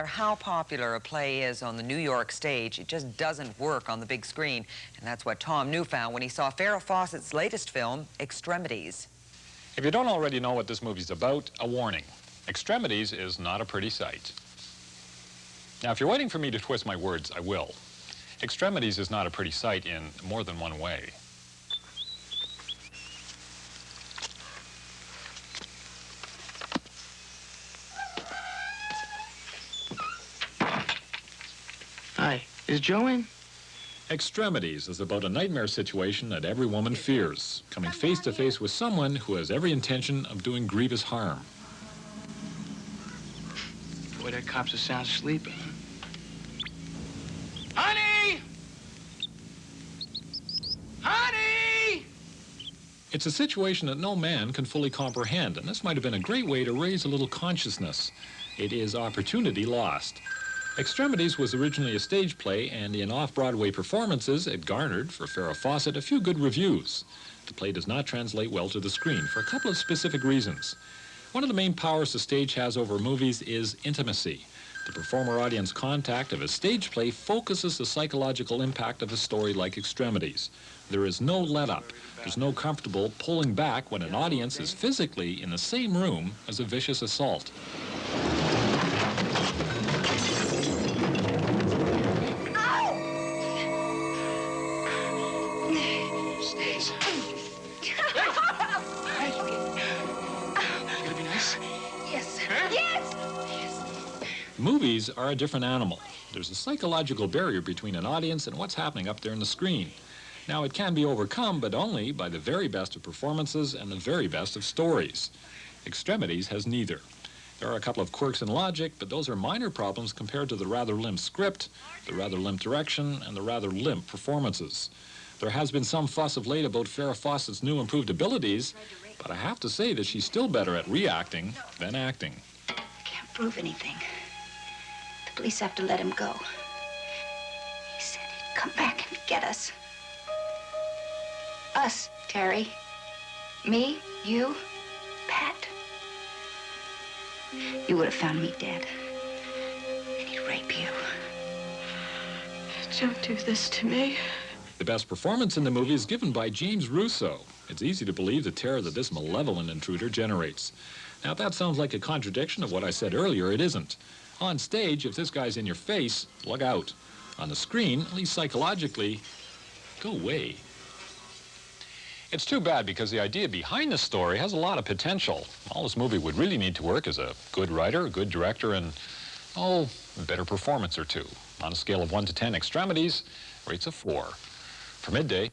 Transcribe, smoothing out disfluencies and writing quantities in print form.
how popular a play is on the New York stage, it just doesn't work on the big screen. And that's what Tom New found when he saw Farrah Fawcett's latest film, Extremities. If you don't already know what this movie's about, a warning. Extremities is not a pretty sight. Now, if you're waiting for me to twist my words, I will. Extremities is not a pretty sight in more than one way. Hi, is Joe in? Extremities is about a nightmare situation that every woman fears, coming face to face with someone who has every intention of doing grievous harm. Boy, that cop's a sound sleeping. Honey! Honey! It's a situation that no man can fully comprehend, and this might have been a great way to raise a little consciousness. It is opportunity lost. Extremities was originally a stage play, and in off-Broadway performances, it garnered, for Farrah Fawcett, a few good reviews. The play does not translate well to the screen for a couple of specific reasons. One of the main powers the stage has over movies is intimacy. The performer-audience contact of a stage play focuses the psychological impact of a story like Extremities. There is no let-up. There's no comfortable pulling back when an audience is physically in the same room as a vicious assault. Movies are a different animal. There's a psychological barrier between an audience and what's happening up there on the screen. Now, it can be overcome, but only by the very best of performances and the very best of stories. Extremities has neither. There are a couple of quirks in logic, but those are minor problems compared to the rather limp script, the rather limp direction, and the rather limp performances. There has been some fuss of late about Farrah Fawcett's new improved abilities, but I have to say that she's still better at reacting than acting. Can't prove anything. The police have to let him go. He said he'd come back and get us. Us, Terry. Me, you, Pat. You would have found me dead. And he'd rape you. Don't do this to me. The best performance in the movie is given by James Russo. It's easy to believe the terror that this malevolent intruder generates. Now, if that sounds like a contradiction of what I said earlier, it isn't. On stage, if this guy's in your face, look out. On the screen, at least psychologically, go away. It's too bad because the idea behind the story has a lot of potential. All this movie would really need to work is a good writer, a good director, and, a better performance or two. On a scale of 1 to 10, Extremities rates a 4. For Midday,